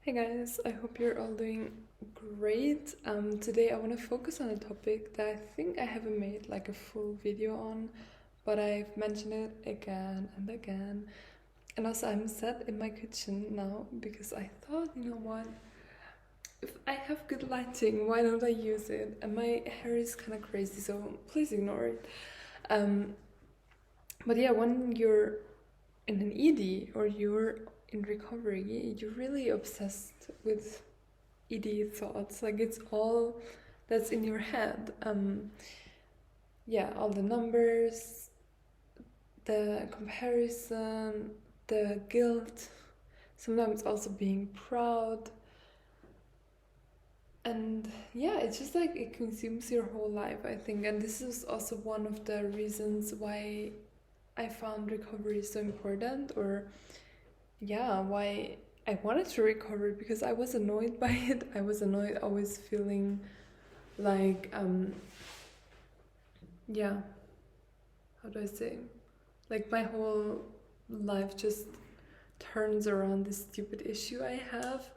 Hey guys, I hope you're all doing great. Today I want to focus on a topic that I think I haven't made like a full video on, but I've mentioned it again and again. And also, I'm sat in my kitchen now because I thought, you know what, if I have good lighting, why don't I use it? And my hair is kind of crazy, so please ignore it. Um, but yeah, when you're in an ED or you're in recovery, you're really obsessed with ED thoughts. Like it's all that's in your head. Yeah, all the numbers, the comparison, the guilt, sometimes also being proud. And yeah, it's just like it consumes your whole life, I think. And this is also one of the reasons why I found recovery so important, or yeah, why I wanted to recover, because I was annoyed by it. I was annoyed always feeling like yeah, how do I say, like my whole life just turns around this stupid issue I have.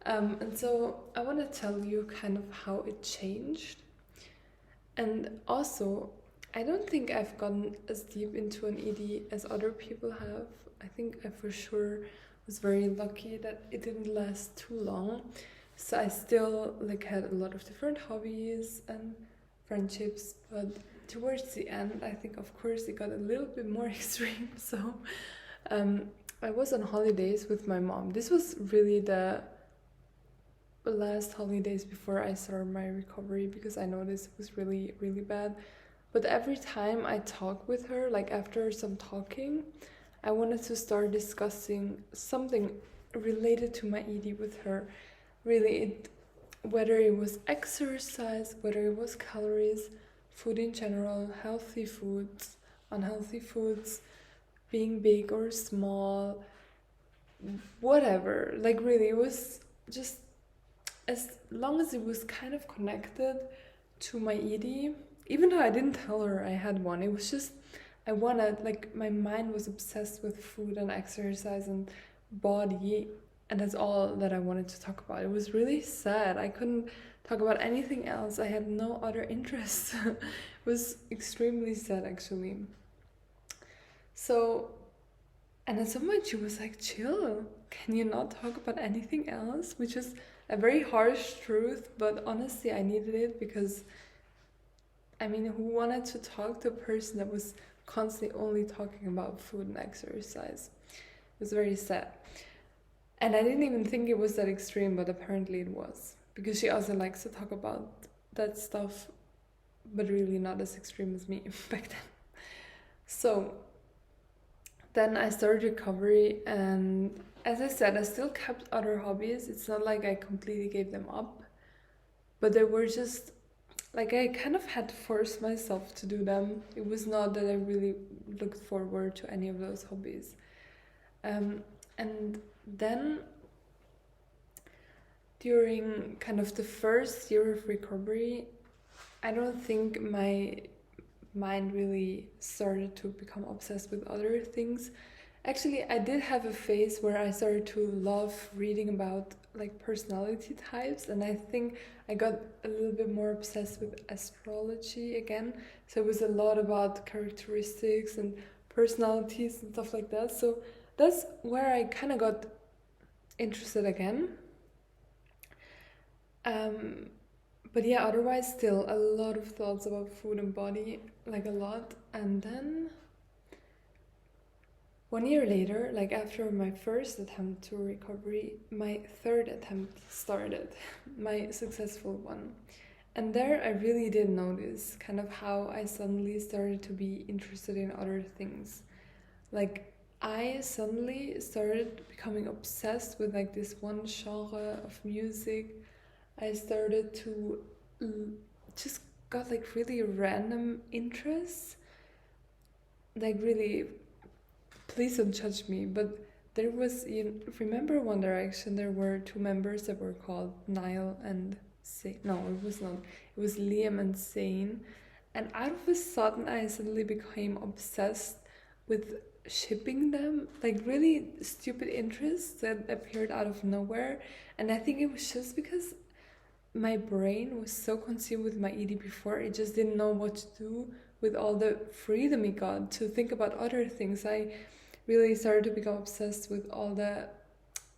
And so I want to tell you kind of how it changed. And also, I don't think I've gotten as deep into an ED as other people have. I think I for sure was very lucky that it didn't last too long. So I still like had a lot of different hobbies and friendships, but towards the end, I think of course it got a little bit more extreme. So um, I was on holidays with my mom. This was really the last holidays before I started my recovery, because I noticed it was really, really bad. But every time I talk with her, like after some talking, I wanted to start discussing something related to my ED with her. Really, whether it was exercise, whether it was calories, food in general, healthy foods, unhealthy foods, being big or small, whatever. Like, really, it was just as long as it was kind of connected to my ED, even though I didn't tell her I had one, it was just I wanted, like, my mind was obsessed with food and exercise and body, and that's all that I wanted to talk about. It was really sad. I couldn't talk about anything else. I had no other interests. It was extremely sad, actually. So, and at some point she was like, chill, can you not talk about anything else? Which is a very harsh truth, but honestly, I needed it because, I mean, who wanted to talk to a person that was constantly only talking about food and exercise? It was very sad. And I didn't even think it was that extreme, but apparently it was. Because she also likes to talk about that stuff, but really not as extreme as me back then. So then I started recovery, and as I said, I still kept other hobbies. It's not like I completely gave them up, but they were just like I kind of had to force myself to do them. It was not that I really looked forward to any of those hobbies. Um, and then during kind of the first year of recovery, I don't think my mind really started to become obsessed with other things. Actually, I did have a phase where I started to love reading about like personality types, and I think I got a little bit more obsessed with astrology again. So it was a lot about characteristics and personalities and stuff like that. So that's where I kind of got interested again. Um, but yeah, otherwise, still a lot of thoughts about food and body, like a lot. And then 1 year later, like after my first attempt to recovery, my third attempt started, my successful one. And there I really did notice kind of how I suddenly started to be interested in other things. Like I suddenly started becoming obsessed with like this one genre of music. I started to just got like really random interests. Like really, please don't judge me, but there was, you remember One Direction? There were two members that were called Niall and Zayn. No, it was not. It was Liam and Zayn. And out of a sudden, I suddenly became obsessed with shipping them, like really stupid interests that appeared out of nowhere. And I think it was just because my brain was so consumed with my ED before, it just didn't know what to do with all the freedom it got to think about other things. I really started to become obsessed with all the,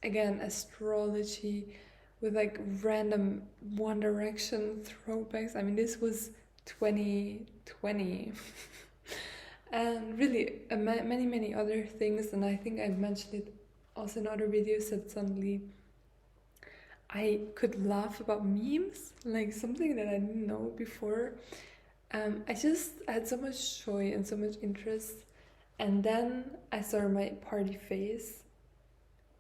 again, astrology, with like random One Direction throwbacks. I mean, this was 2020. And really many other things. And I think I've mentioned it also in other videos, that suddenly I could laugh about memes, like something that I didn't know before. I just had so much joy and so much interest. And then I started my party phase,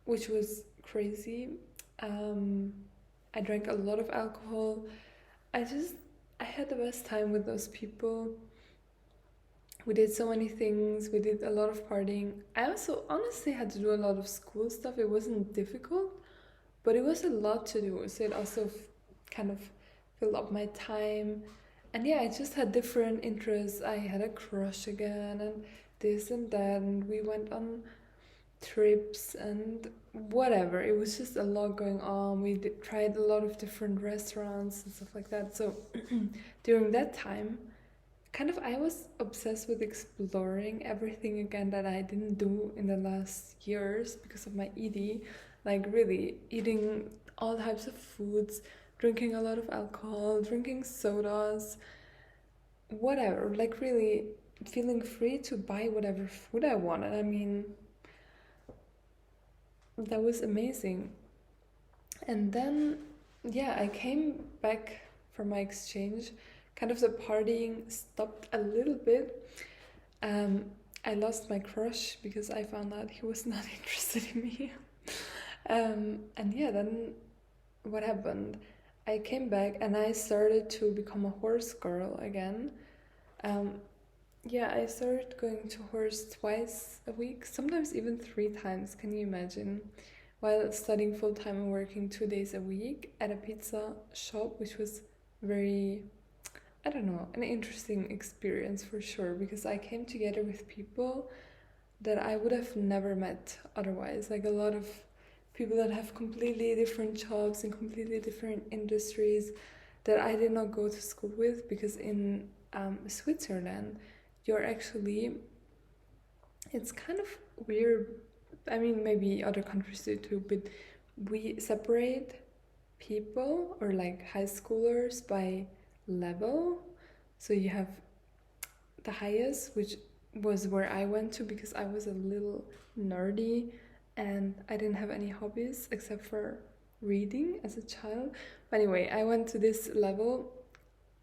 which was crazy. I drank a lot of alcohol. I had the best time with those people. We did so many things. We did a lot of partying. I also honestly had to do a lot of school stuff. It wasn't difficult, but it was a lot to do. So it also kind of filled up my time. And yeah, I just had different interests. I had a crush again, and this and that, and we went on trips and whatever. It was just a lot going on. We tried a lot of different restaurants and stuff like that. So during that time, kind of I was obsessed with exploring everything again that I didn't do in the last years because of my ED. Like really eating all types of foods, drinking a lot of alcohol, drinking sodas, whatever. Like really feeling free to buy whatever food I wanted. I mean, that was amazing. And then, yeah, I came back from my exchange. Kind of the partying stopped a little bit. Um, I lost my crush because I found out he was not interested in me. And yeah, then what happened? I came back and I started to become a horse girl again. Um, yeah, I started going to horse twice a week, sometimes even 3 times. Can you imagine? While studying full time and working 2 days a week at a pizza shop, which was very, I don't know, an interesting experience for sure, because I came together with people that I would have never met otherwise. Like a lot of people that have completely different jobs in completely different industries that I did not go to school with, because in Switzerland, you're actually, it's kind of weird. I mean, maybe other countries do too, but we separate people or like high schoolers by level. So you have the highest, which was where I went to because I was a little nerdy and I didn't have any hobbies except for reading as a child. But anyway, I went to this level,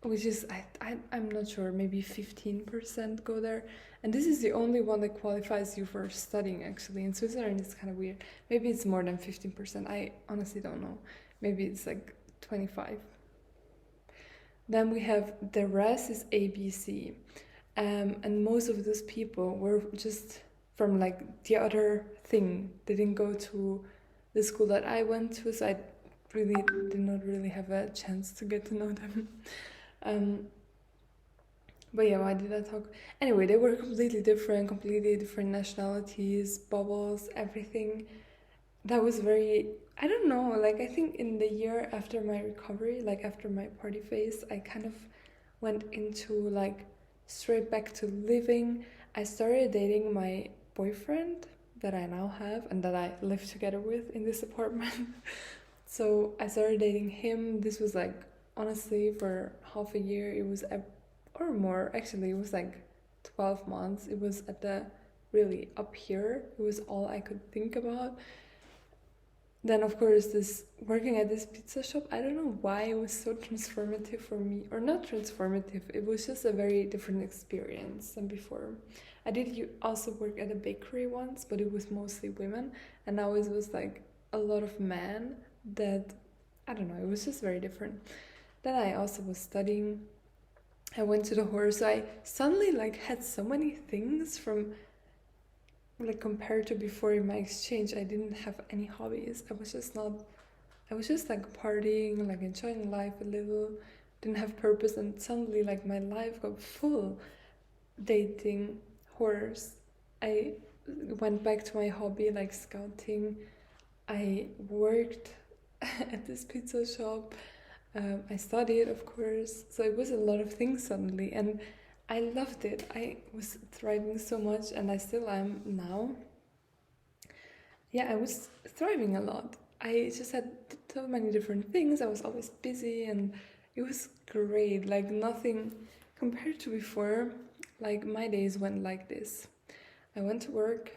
which is, I'm not sure, maybe 15% go there. And this is the only one that qualifies you for studying, actually. In Switzerland, it's kind of weird. Maybe it's more than 15%. I honestly don't know. Maybe it's like 25. Then we have the rest is ABC. And most of those people were just from like the other thing. They didn't go to the school that I went to, so I really did not really have a chance to get to know them. But yeah, why did I talk? Anyway, they were completely different nationalities, bubbles, everything. That was very, I don't know, like I think in the year after my recovery, like after my party phase, I kind of went into like straight back to living. I started dating my boyfriend that I now have and that I live together with in this apartment. So I started dating him. This was like, honestly, for half a year. It was or more, actually. It was like 12 months. It was at the really up here. It was all I could think about. Then of course this working at this pizza shop, I don't know why it was so transformative for me, or not transformative, it was just a very different experience than before. I did also work at a bakery once, but it was mostly women, and now it was like a lot of men that, I don't know, it was just very different. Then I also was studying. I went to the horse. So I suddenly like had so many things from like compared to before in my exchange. I didn't have any hobbies. I was just like partying, like enjoying life a little, didn't have purpose, and suddenly like my life got full. Dating, horse. I went back to my hobby, like scouting. I worked at this pizza shop. I studied, of course, so it was a lot of things suddenly, and I loved it. I was thriving so much, and I still am now. Yeah, I was thriving a lot. I just had so many different things. I was always busy, and it was great. Like nothing compared to before. Like my days went like this. I went to work.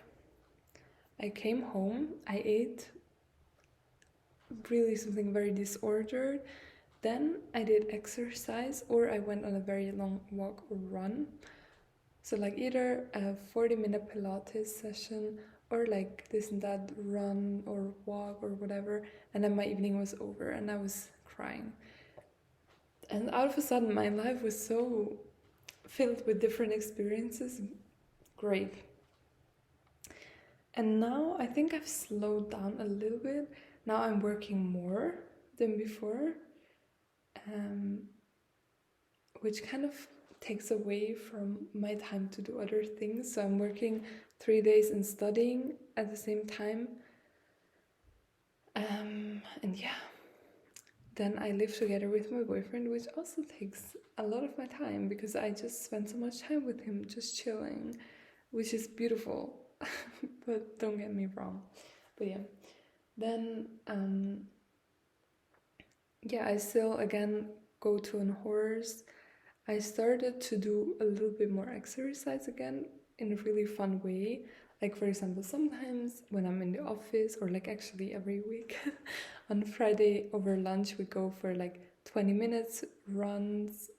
I came home. I ate really something very disordered. Then I did exercise, or I went on a very long walk or run. So like either a 40-minute Pilates session or like this and that run or walk or whatever, and then my evening was over and I was crying. And out of a sudden my life was so filled with different experiences. Great. And now I think I've slowed down a little bit. Now I'm working more than before, which kind of takes away from my time to do other things. So I'm working 3 days and studying at the same time. And yeah, then I live together with my boyfriend, which also takes a lot of my time because I just spend so much time with him just chilling, which is beautiful. But don't get me wrong. But yeah, then yeah, I still again go to an horse. I started to do a little bit more exercise again in a really fun way. Like for example, sometimes when I'm in the office, or like actually every week on Friday over lunch we go for like 20 minutes runs,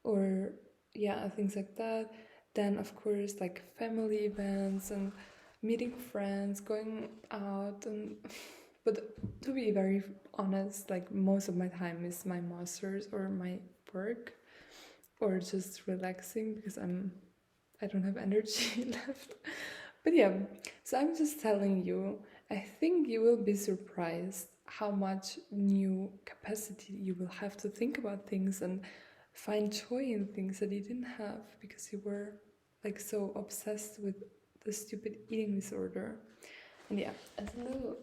or yeah, things like that. Then of course like family events and meeting friends, going out, and but to be very honest, like most of my time is my masters or my work, or just relaxing because I don't have energy left. But yeah, so I'm just telling you, I think you will be surprised how much new capacity you will have to think about things and find joy in things that you didn't have because you were like so obsessed with the stupid eating disorder. And yeah, as a little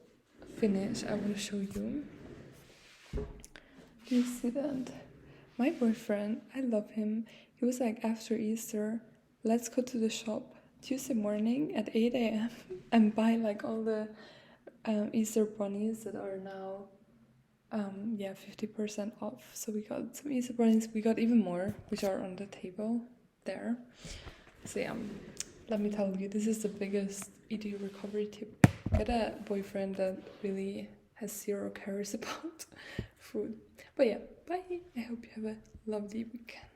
finish, I want to show you. Do you see that? My boyfriend, I love him. He was like, after Easter, let's go to the shop Tuesday morning at 8 a.m. and buy like all the Easter bunnies that are now 50% off. So we got some Easter bunnies. We got even more, which are on the table there. So yeah, let me tell you, this is the biggest eating recovery tip. Get a boyfriend that really has zero cares about food. But yeah, bye. I hope you have a lovely weekend.